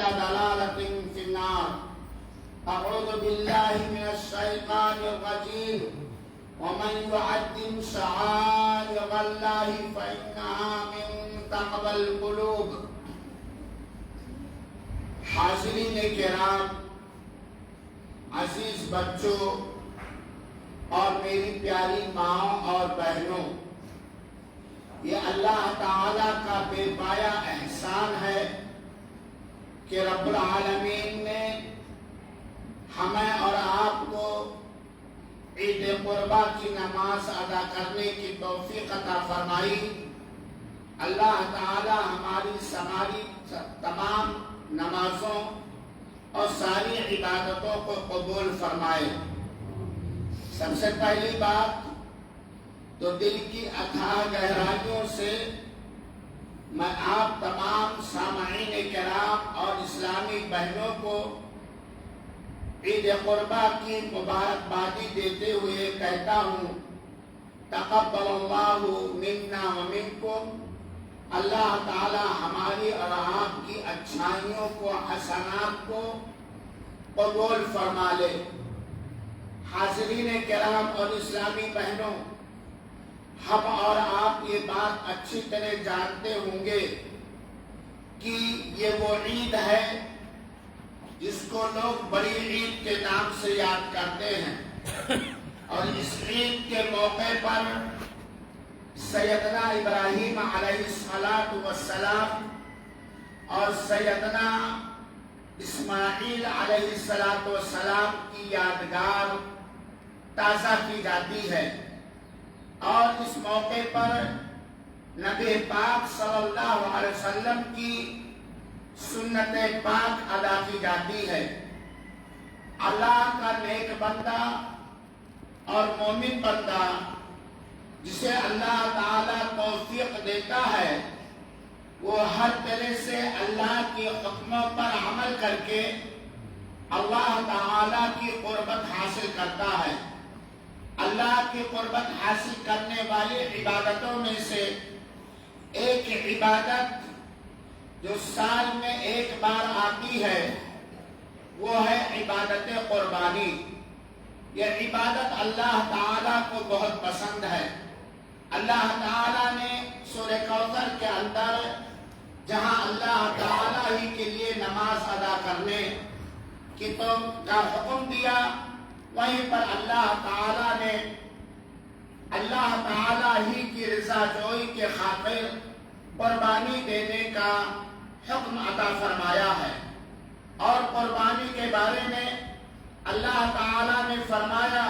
ضلالة في النار. أعوذ بالله من الشيطان الرجيم. ومن يعظم شعائر الله فإنها من تقوى القلوب. حاضرین کرام، عزیز بچوں اور میری پیاری ماں اور بہنوں، یہ اللہ تعالیٰ کا بے پایا احسان ہے کہ رب العالمین نے ہمیں اور آپ کو عید قربہ کی نماز ادا کرنے کی توفیق عطا فرمائی۔ اللہ تعالیٰ ہماری تمام نمازوں اور ساری عبادتوں کو قبول فرمائے۔ سب سے پہلی بات تو دل کی اتھاہ گہرائیوں سے میں آپ تمام سامعین کرام اور اسلامی بہنوں کو عید قربہ کی مبارکبادی دیتے ہوئے کہتا ہوں، تقبل اللہ منا ومنکم۔ اللہ تعالی ہماری اور آپ کی اچھائیوں کو، حسنات کو قبول فرما لے۔ حاضرین کرام اور اسلامی بہنوں، ہم اور آپ یہ بات اچھی طرح جانتے ہوں گے کہ یہ وہ عید ہے جس کو لوگ بڑی عید کے نام سے یاد کرتے ہیں، اور اس عید کے موقع پر سیدنا ابراہیم علیہ السلام اور سیدنا اسماعیل علیہ السلام کی یادگار تازہ کی جاتی ہے، اور اس موقع پر نبی پاک صلی اللہ علیہ وسلم کی سنت پاک ادا کی جاتی ہے۔ اللہ کا نیک بندہ اور مومن بندہ جسے اللہ تعالیٰ توفیق دیتا ہے، وہ ہر طرح سے اللہ کی حکموں پر عمل کر کے اللہ تعالیٰ کی قربت حاصل کرتا ہے۔ اللہ کی قربت حاصل کرنے والی عبادتوں میں سے ایک عبادت جو سال میں ایک بار آتی ہے وہ ہے عبادت قربانی۔ یہ عبادت اللہ تعالیٰ کو بہت پسند ہے۔ اللہ تعالیٰ نے سورہ کوثر کے اندر جہاں اللہ تعالیٰ ہی کے لیے نماز ادا کرنے کی کا حکم دیا، وہیں پر اللہ تعالیٰ نے اللہ تعالیٰ ہی کی رضا جوئی کے خاطر قربانی دینے کا حکم عطا فرمایا ہے۔ اور قربانی کے بارے میں اللہ تعالیٰ نے فرمایا،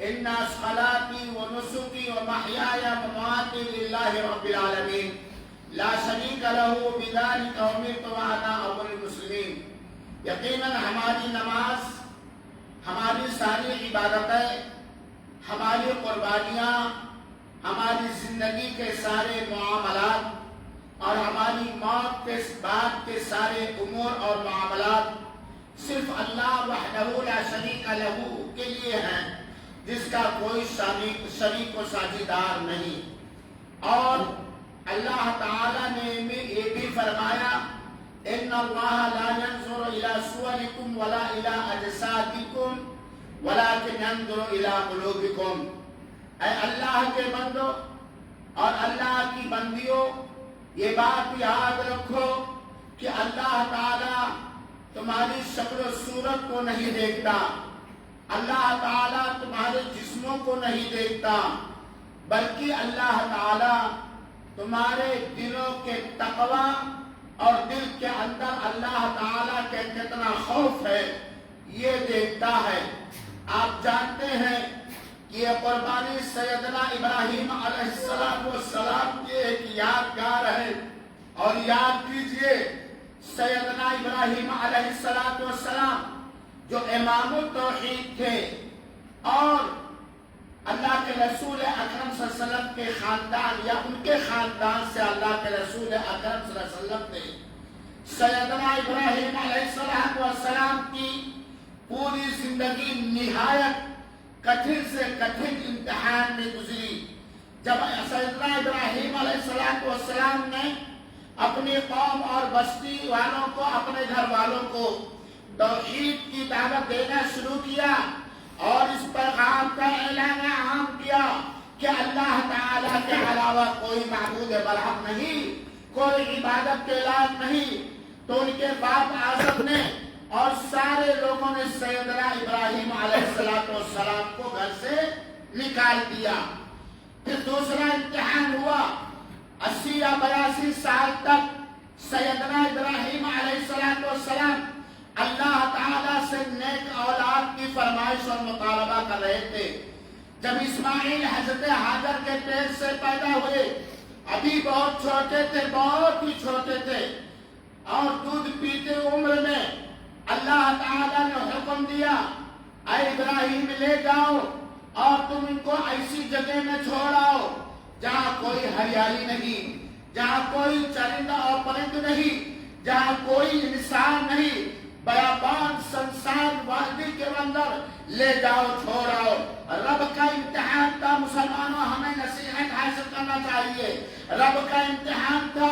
ان صلاتی و نسکی و محیای و مماتی للہ رب العالمین لا شریک لہ بذلک امرت وانا اول المسلمین۔ یقیناً ہماری نماز، ہماری ساری عبادتیں، ہماری قربانیاں، ہماری زندگی کے سارے معاملات اور ہماری موت کے بعد کے سارے امور اور معاملات صرف اللہ وحدہ لا شریک لہ کے لیے ہیں، جس کا کوئی شریک و ساجیدار نہیں۔ اور اللہ تعالیٰ نے یہ بھی فرمایا، ان اللہ لا ينظر الى صورکم ولا الى اجسادکم ولكن ينظر الى قلوبکم۔ اے اللہ کے بندو اور اللہ کی بندیوں، یہ بات یاد رکھو کہ اللہ تعالیٰ تمہاری شکل و صورت کو نہیں دیکھتا، اللہ تعالیٰ تمہارے جسموں کو نہیں دیکھتا، بلکہ اللہ تعالیٰ تمہارے دلوں کے تقوی اور دل کے اندر اللہ تعالیٰ کے کتنا خوف ہے یہ دیکھتا ہے۔ آپ جانتے ہیں کہ یہ قربانی سیدنا ابراہیم علیہ السلام کی ایک یادگار ہے، اور یاد کیجئے سیدنا ابراہیم علیہ السلام جو امام التوحید تھے، اور اللہ کے رسول اکرم صلی اللہ علیہ وسلم کے خاندان یا ان کے خاندان سے اللہ کے رسول اکرم صلی اللہ علیہ وسلم تھے۔ سیدنا ابراہیم علیہ السلام کی پوری زندگی نہایت کٹھن سے کٹھن امتحان میں گزری۔ جب سیدنا ابراہیم علیہ السلام نے اپنی قوم اور بستی والوں کو، اپنے گھر والوں کو توحید کی دعوت دینا شروع کیا اور اس پیغام کا اعلان عام کیا کہ اللہ تعالیٰ کے علاوہ کوئی معبود برحق نہیں، کوئی عبادت کے لائق نہیں، تو ان کے باپ آزم نے اور سارے لوگوں نے سیدنا ابراہیم علیہ السلام کو گھر سے نکال دیا۔ پھر دوسرا امتحان ہوا، 80 یا 82 سال تک سیدنا ابراہیم علیہ السلام اللہ تعالیٰ سے نیک اولاد کی فرمائش اور مطالبہ کر رہے تھے۔ جب اسماعیل حضرت حاجر کے پیٹ سے پیدا ہوئے، ابھی بہت چھوٹے تھے، بہت ہی چھوٹے تھے، اور دودھ پیتے عمر میں اللہ تعالیٰ نے حکم دیا، اے ابراہیم لے جاؤ اور تم ان کو ایسی جگہ میں چھوڑ آؤ جہاں کوئی ہریالی نہیں، جہاں کوئی چرندہ اور پرند نہیں، جہاں کوئی انسان نہیں، بیابان سنسان وادی کے اندر لے جاؤ، چھوڑ آؤ۔ رب کا امتحان تھا مسلمانوں، ہمیں نصیحت حاصل کرنا چاہیے۔ رب کا امتحان تھا،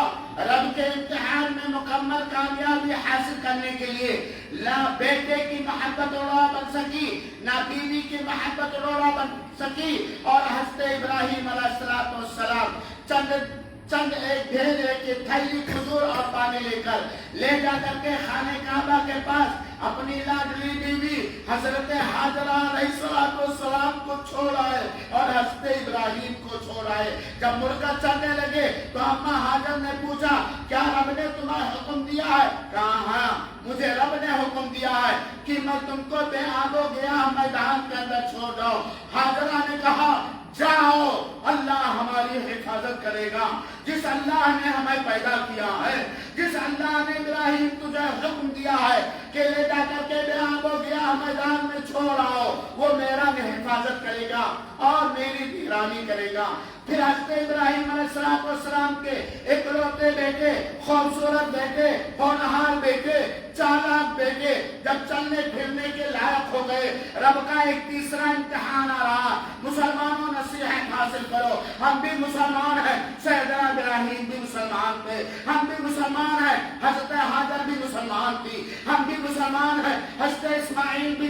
رب کے امتحان میں مکمل کامیابی حاصل کرنے کے لیے نہ بیٹے کی محبت روڑا بن سکی، نہ بیوی کی محبت روڑا بن سکی، اور حضرت ابراہیم علیہ السلام چند ایک ڈھیر کی تھیلی کھجور اور پانی لے کر لے جا کر کے خانہ کعبہ کے پاس اپنی لاڈلی بیوی حضرت حاجرہ علیہ السلام کو چھوڑ آئے اور حضرت ابراہیم کو چھوڑ آئے۔ جب مڑ کر چلنے لگے تو اماں حاجر نے پوچھا، کیا رب نے تمہیں حکم دیا ہے؟ کہا ہاں، مجھے رب نے حکم دیا ہے کہ میں تم کو بے آب و گیا میدان کے اندر چھوڑ جاؤ۔ حاجرہ نے کہا، جاؤ، اللہ ہماری حفاظت کرے گا۔ جس اللہ نے ہمیں پیدا کیا ہے، جس اللہ نے ابراہیم تجھے حکم دیا ہے کہ لے جا کر کے بے آب و گیا میدان میں چھوڑ آؤ، وہ میرا حفاظت کرے گا اور میری نگرانی کرے گا۔ پھر حضرت ابراہیم علیہ السلام کے اکلوتے بیٹے، خوبصورت بیٹے، ہونہار بیٹے، چالاک بیٹے جب چلنے پھرنے کے لائق ہو گئے، رب کا ایک تیسرا امتحان آ رہا۔ مسلمانوں نصیحت حاصل کرو، ہم بھی مسلمان ہیں، سیدنا ابراہیم بھی مسلمان تھے، ہم بھی مسلمان ہیں، حضرت حاجر بھی مسلمان تھی، ہم بھی مسلمان ہیں، حضرت اسماعیل بھی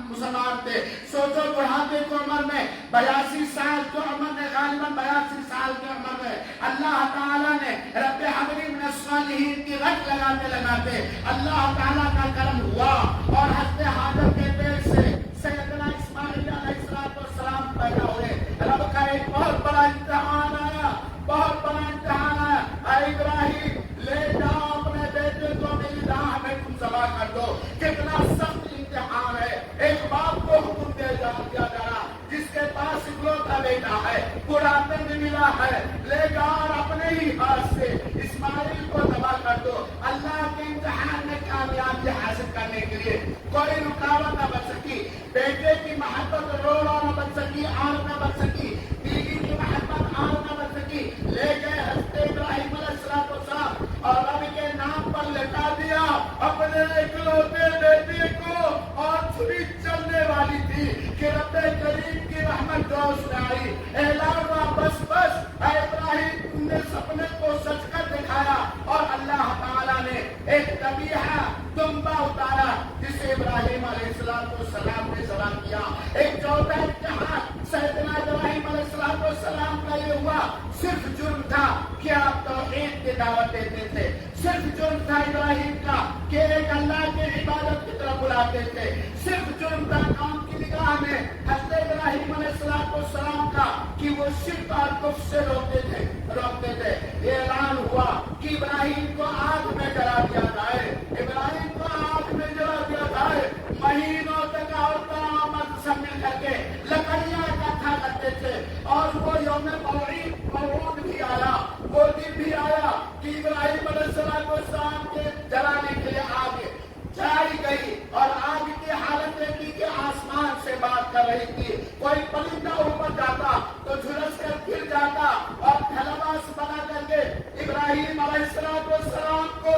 مسلمان تھے۔ سوچو بڑھاپے کی عمر میں 82 سال کی عمر میں، غالباً 82 سال کی عمر میں اللہ تعالیٰ نے رب حب لی من الصالحین کی رٹ لگاتے اللہ تعالیٰ کا کرم ہوا اور حضرت حاجر کے پیٹ سے سیدنا اسماعیل علیہ السلام پیدا ہوئے۔ رب کا ایک بہت بڑا امتحان آیا، بہت بڑا امتحان آیا، اے ابراہیم لے جاؤ اپنے بیٹے کو، میری راہ میں تم ذبح کر دو۔ کتنا سخت امتحان ہے، ایک باپ کو حکم دیا جا رہا جس کے پاس اکلوتا بیٹا ہے، بڑھاپے میں ملا ہے، لے جا اور اپنے ہی ہاتھ سے اسماعیل کو ذبح کر دو۔ اللہ کے امتحان میں کامیابی حاصل کرنے کے لیے کوئی رکاوٹ نہ بن سکی، بیٹے کی محبت روڑا نہ بن سکی، آڑ نہ بن سکی، بیوی کی محبت آڑ نہ بن سکی۔ لے گئے حضرت ابراہیم علیہ السلام اور رب کے نام پر لٹا دیا اپنے اکلوتے بیٹے کو، اور چھری چلنے والی تھی کہ رب کریم کی رحمت جو اس میں آئی، اعلان ہوا، بس بس اے ابراہیم تم نے سپنے کو سچ کر دکھایا، اور اللہ تعالیٰ نے ایک ذبیحہ دمبا اتارا جسے ابراہیم علیہ السلام نے ذبح کیا۔ ایک چوتھا امتحان سیدنا ابراہیم علیہ السلام کا یہ ہوا، صرف جرم تھا کہ آپ توحید کی دعوت دیتے تھے، صرف جرم تھا ابراہیم کا کہ ایک اللہ کی عبادت کی طرف بلاتے تھے، صرف جرم تھا قوم کی نگاہ میں حضرت ابراہیم علیہ السلام کا کہ وہ شرک اور کفر سے روکتے تھے۔ یہ اعلان ہوا کہ ابراہیم کو آگ میں جلا دیا جائے، ابراہیم کو آگ میں جلا دیا جائے۔ مہینوں تک عورتیں اور مرد سب مل کر کے لکڑیاں اکٹھا کرتے تھے، اور وہ یوم موعود بھی آیا، وہ دن بھی آیا کہ ابراہیم علیہ السلام کے جلانے کے لیے آگ جلائی گئی، اور آگ کی حالت دیکھی کہ آسمان سے بات کر رہی تھی۔ کوئی پرندہ اوپر جاتا تو جھلس کر گر جاتا، اور ڈھلواس بنا کر کے ابراہیم علیہ السلام کو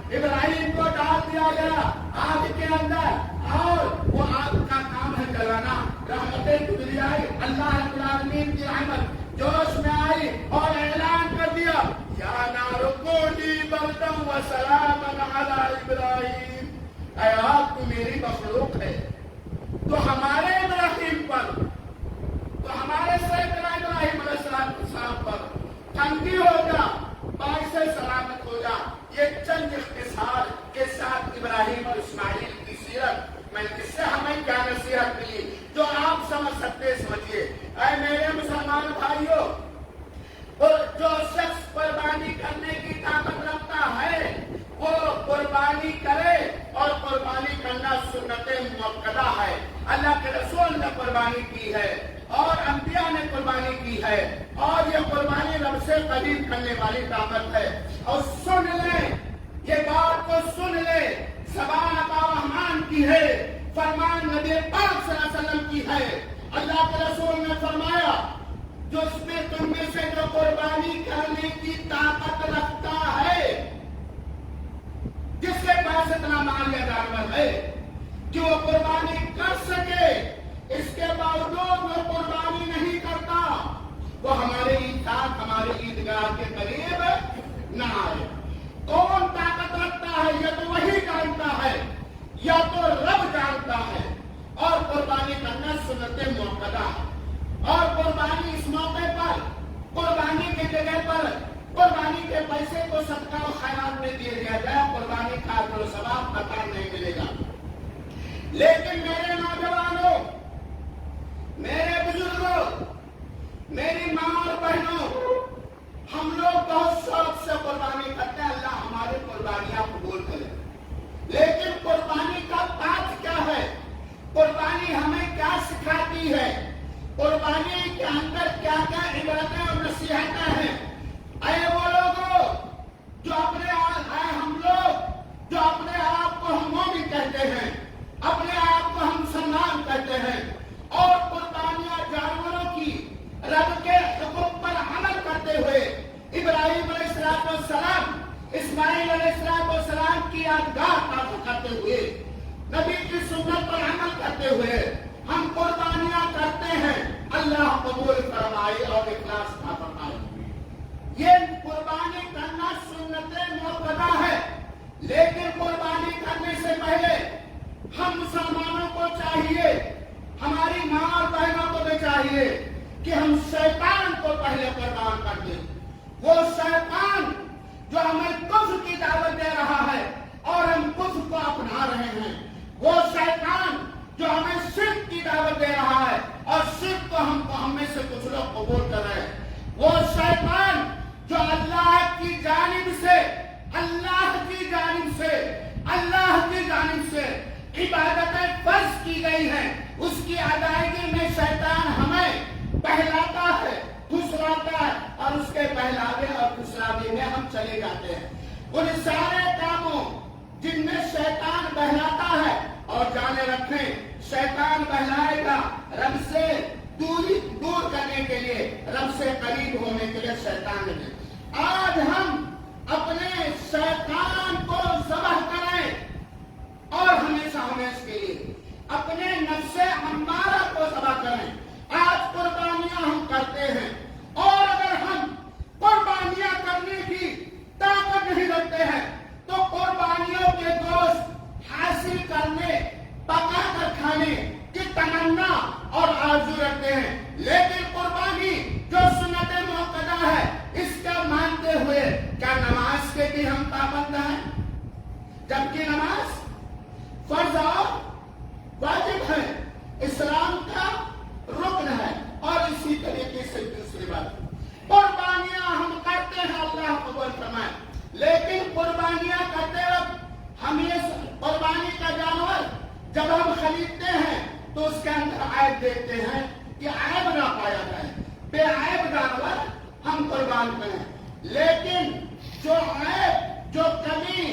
ابراہیم کو ڈال دیا گیا آگ کے اندر، اور وہ آگ کا کام ہے جلانا۔ رحمتیں گزری آئی، اللہ رب العالمین کی رحمت جوش میں آئی اور اعلان کر دیا یا نار کونی بردا وسلاما علی ابراہیم، اے آگ تو میری مخلوق ہے، تو ہمارے ابراہیم پر، تو ہمارے سیدنا ابراہیم علیہ السلام پر ٹھنڈی ہو جا، باعث سلامت ہو جا۔ یہ چند اختصار کے ساتھ ابراہیم اور اسماعیل کی سیرت میں، اس سے ہمیں کیا نصیحت ملی جو آپ سمجھ سکتے سمجھیے۔ اے میرے مسلمان بھائیوں، جو شخص قربانی کرنے کی طاقت رکھتا ہے وہ قربانی کرے، اور قربانی کرنا سنت مؤکدہ ہے، اللہ کے رسول نے قربانی کی ہے اور انبیاء نے قربانی کی ہے، اور یہ قربانی رب سے قریب کرنے والی طاقت ہے۔ اور سن لیں، یہ بات کو سن لیں، زبان عطا رحمان کی ہے، فرمان نبی پاک صلی اللہ علیہ وسلم کی ہے۔ اللہ کے رسول نے فرمایا جو اس میں تم میں سے جو قربانی کرنے کی طاقت رکھتا ہے، جس کے پاس اتنا مال یا جانور ہے کہ وہ قربانی کر سکے، اس کے باوجود وہ قربانی نہیں کرتا، وہ ہمارے عیدگاہ کے قریب نہ آئے۔ کون طاقت رکھتا ہے؟ یہ تو وہی جانتا ہے، یا تو رب جانتا ہے۔ اور قربانی کرنا سنت مؤکدہ ہے، اور قربانی اس موقع پر، قربانی کی جگہ پر قربانی کے پیسے کو صدقہ و خیرات میں دیا دیا جائے، قربانی کا اجر و ثواب قطعاً نہیں ملے گا۔ لیکن میرے نوجوانوں، میرے بزرگوں، میری ماں اور بہنوں، ہم لوگ بہت شوق سے قربانی کرتے ہیں، اللہ ہماری قربانیاں قبول کرے، لیکن قربانی کا پاٹ کیا ہے؟ قربانی ہمیں کیا سکھاتی ہے؟ قربانی کے اندر کیا کیا عبرتیں اور نصیحتیں ہیں؟ اے وہ لوگوں جو ہم لوگ جو اپنے آپ کو ہم مومن کہتے ہیں، اپنے آپ کو ہم مسلمان کہتے ہیں، اور قربانیاں جانوروں کی رب کے حکم پر عمل کرتے ہوئے ابراہیم علیہ السلام، اسماعیل علیہ السلام کی یادگار تازہ کرتے ہوئے، نبی کی سنت پر عمل کرتے ہوئے ہم قربانیاں کرتے ہیں، اللہ قبول فرمائے اور اخلاص عطا فرمائے۔ یہ قربانی کرنا سنت مؤکدہ ہے، لیکن قربانی کرنے سے پہلے ہم مسلمانوں کو چاہیے، ہماری ماں اور بہنوں کو بھی چاہیے کہ ہم شیطان کو پہلے قربان کر دیں۔ وہ شیطان جو ہمیں کفر کی دعوت دے رہا ہے اور ہم کفر کو اپنا رہے ہیں، وہ شیطان جو ہمیں شرک کی دعوت دے رہا ہے اور شرک کو ہم میں سے کچھ لوگ قبول کر رہے ہیں، وہ شیطان جو اللہ کی جانب سے عبادتیں فرض کی گئی ہیں، اس کی ادائیگی میں شیطان ہمیں بہلاتا ہے، پھسلاتا ہے، اور اس کے بہلاوے اور پھسلاوے میں ہم چلے جاتے ہیں۔ ان سارے کاموں جن میں شیطان بہلاتا ہے، اور جانے رکھیں شیطان بہلائے گا رب سے دور کرنے کے لیے، رب سے قریب ہونے کے لیے شیطان نے۔ آج ہم اپنے شیطان کو ذبح کریں، اور ہمیشہ کے لیے اپنے نفس امارہ کو ذبح کریں۔ آج قربانیاں ہم کرتے ہیں، اور اگر ہم قربانیاں کرنے کی طاقت نہیں رکھتے ہیں تو قربانیوں کے گوشت حاصل کرنے، پکا کر کھانے کی تمنا اور آرزو رکھتے ہیں، لیکن قربانی جو سنت مؤکدہ ہے اس کا مانتے ہوئے کیا نماز کے بھی ہم پابند ہیں؟ جبکہ نماز فرض اور واجب ہے، اسلام کا رکن ہے۔ اور اسی طریقے سے دوسری بات، قربانیاں ہم کرتے ہیں، اللہ قبول فرمائے، لیکن قربانیاں کرتے وقت ہم یہ قربانی کا جانور جب ہم خریدتے ہیں تو اس کے اندر عیب دیکھتے ہیں کہ عیب نہ پایا جائے، بے عیب جانور ہم قربان کریں، لیکن جو عیب، جو کمی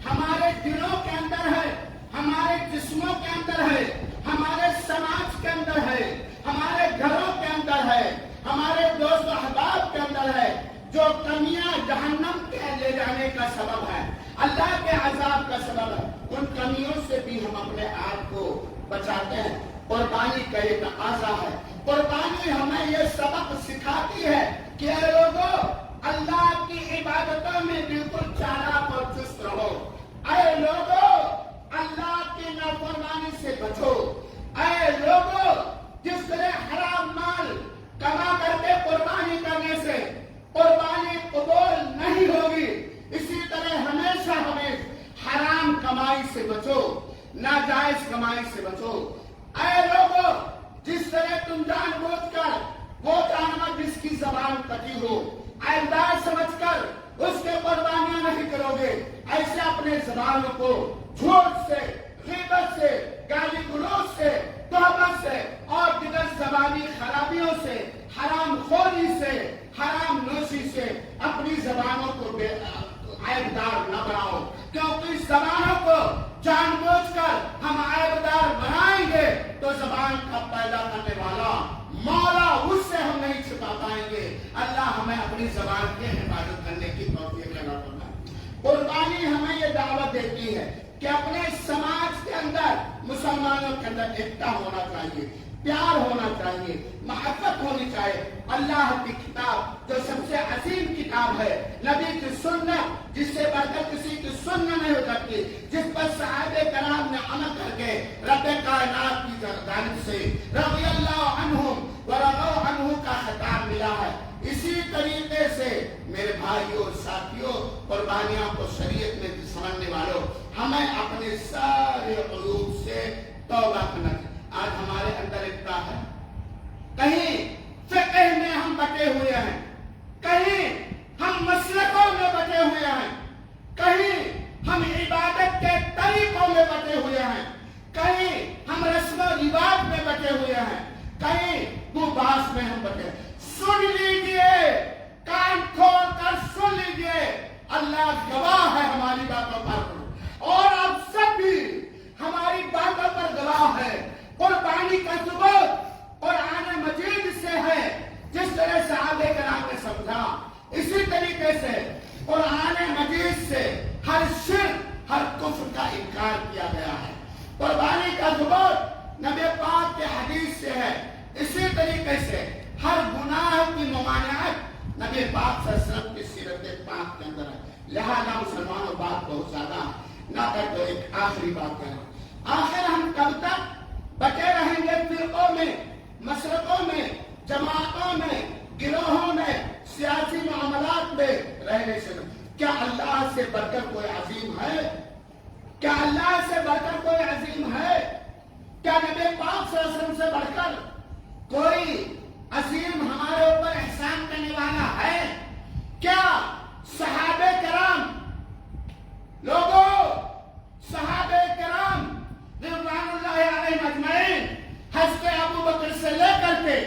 ہمارے دلوں کے اندر ہے، ہمارے جسموں کے اندر ہے، ہمارے سماج کے اندر ہے، ہمارے گھروں کے اندر ہے، ہمارے دوست احباب کے اندر ہے، جو کمیاں جہنم کے لے جانے کا سبب ہے، اللہ اللہ کے عذاب کا سبب ہے، ان کمیوں سے بھی ہم اپنے آپ کو بچاتے ہیں۔ قربانی کا ایک تقاضا ہے، قربانی ہمیں یہ سبق سکھاتی ہے کہ اے لوگوں، اللہ کی عبادتوں میں بالکل چالاک اور چست رہو۔ اے لوگوں، اللہ کی نافرمانی سے بچو۔ اے لوگوں، جس طرح حرام مال کما کر کے قربانی کرنے سے قربانی قبول نہیں ہوگی، اسی طرح ہمیشہ ہمیں حرام کمائی سے بچو، ناجائز کمائی سے بچو۔ اے لوگوں، جس طرح تم جان بوجھ کر وہ جانور جس کی زبان کٹی ہو عیبدار سمجھ کر اس کے قربانیاں نہیں کرو گے، ایسے اپنے زبانوں کو جھوٹ سے، غیبت سے، گالی گلوچ سے، تہمت سے اور دیگر زبانی خرابیوں سے، حرام خوری سے، حرام نوشی سے اپنی زبانوں کو عیبدار نہ بناؤ، کیونکہ اس زبانوں کو جان بوجھ کر ہم عیبدار بنائیں گے تو زبان کا پیدا کرنے والا مولا اس سے ہم نہیں چھپا پائیں گے۔ اللہ ہمیں اپنی زبان کی حفاظت کرنے کی توفیق عطا فرمائے۔ قربانی ہمیں یہ دعوت دیتی ہے کہ اپنے سماج کے اندر مسلمانوں کے اندر ایکتا ہونا چاہیے، پیار ہونا چاہیے، محبت ہونی چاہیے۔ اللہ کی کتاب جو سب سے عظیم کتاب ہے، نبی کی سنت جس سے بڑھ کر کسی کی سنت نہیں ہو سکتی، جس پر صحابہ کرام نے عمل کر کے رب کائنات کی جانب سے رضی اللہ عنہم ورضوا عنہ کا خطاب ملا ہے۔ اسی طریقے سے میرے بھائیوں اور ساتھیوں، قربانیوں کو شریعت میں سمجھنے والوں، ہمیں اپنے سارے عیوب سے توبہ کرنا چاہیے۔ آج ہمارے اندر ایکتا ہے، کہیں فقہ میں ہم بٹے ہوئے ہیں، کہیں ہم مسلکوں میں بٹے ہوئے ہیں، کہیں ہم عبادت کے طریقوں میں بٹے ہوئے ہیں، کہیں ہم رسم و رواج میں بٹے ہوئے ہیں، کہیں باس میں ہم بٹے۔ سن لیجئے، کان کھول کر سن لیجئے، اللہ گواہ ہے ہماری باتوں پر، اور آپ سب بھی ہماری باتوں پر گواہ ہے۔ قربانی کا ثبوت قرآن مجید سے ہے، جس طرح صحابہ کرام نے سمجھا، اسی طریقے سے قرآن مجید سے ہر شرک، ہر کفر کا انکار کیا گیا ہے۔ قربانی کا ثبوت نبی پاک کے حدیث سے ہے، اسی طریقے سے ہر گناہ کی ممانعت نبی پاک صلی اللہ علیہ وسلم کی سیرت پاک کے اندر ہے۔ لہذا مسلمانوں، بات بہت زیادہ نہ کر تو ایک آخری بات کریں، آخر ہم کب تک بٹے رہیں گے فرقوں میں، مسلکوں میں، جماعتوں میں، گروہوں میں، سیاسی معاملات میں رہنے سے؟ کیا اللہ سے بڑھ کر کوئی عظیم ہے؟ کیا اللہ سے بڑھ کر کوئی عظیم ہے؟ کیا نبی پاک صلی اللہ علیہ وسلم سے بڑھ کر کوئی عظیم ہمارے اوپر احسان کرنے والا ہے؟ کیا صحابہ کرام، لوگوں، صحابہ کرام رضوان اللہ علیہ اجمعین، حضرت ابو بکر سے لے کر کے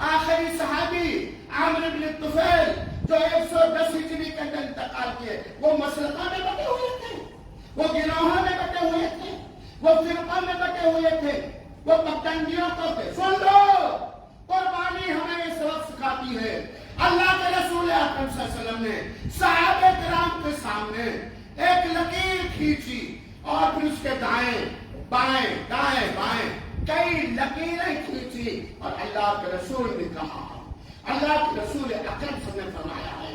آخری صحابی عامر بن طفیل جو 110 ہجری کے اندر انتقال کیے، وہ مسلکوں میں بٹے ہوئے تھے، وہ گروہوں میں بٹے ہوئے تھے، وہ فرقوں میں بٹے ہوئے تھے، وہ پگڈنڈیوں کو تھے۔ سن لو، قربانی ہمیں یہ سبق سکھاتی ہے۔ اللہ کے رسول اکرم صلی اللہ علیہ وسلم نے صحابہ کرام کے سامنے ایک لکیر کھینچی اور پھر اس کے دائیں بائیں دائیں بائیں کئی لکیریں کھینچی، اور اللہ کے رسول نے کہا، اللہ کے رسول اکرم صلی اللہ علیہ وسلم نے فرمایا ہے،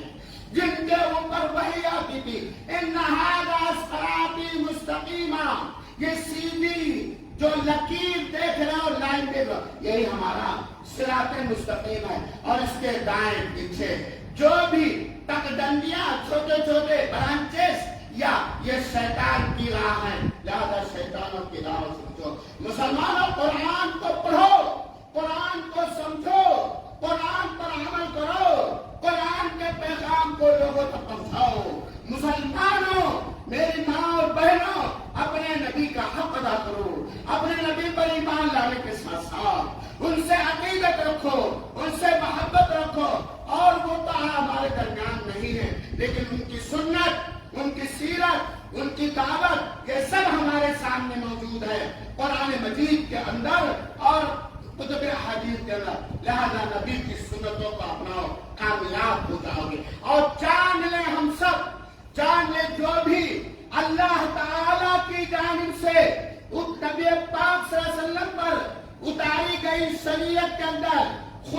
جن کے اوپر وحی آتی تھی، ان ھذا صراطی مستقیما، یہ سیدھی جو لکیر دیکھ رہے ہو، لائن دیکھ رہے ہو، یہی ہمارا صراط مستقیم ہے، اور اس کے دائیں پیچھے جو بھی تکڈنڈیاں، چھوٹے چھوٹے برانچز، یا یہ شیطان کی راہ ہے، لہذا شیطانوں کی راہ سمجھو۔ مسلمانوں، قرآن کو پڑھو، قرآن کو سمجھو، قرآن پر عمل کرو، قرآن کے پیغام کو لوگوں تک پہنچاؤ۔ مسلمانوں، میری ماں اور بہنوں، اپنے نبی کا حق ادا کرو، اپنے نبی پر ایمان لانے کے ساتھ ساتھ ان سے عقیدت رکھو، ان سے محبت رکھو، اور وہ تو ہمارے درمیان نہیں ہے، لیکن ان کی سنت، ان کی سیرت، ان کی دعوت، یہ سب ہمارے سامنے موجود ہے قرآن مجید کے اندر اور کتب احادیث کے اندر۔ لہذا نبی کی سنتوں کو اپناؤ، کامیاب ہو جاؤ گے۔ اور جان لیں، ہم سب جان لیں، جو بھی اللہ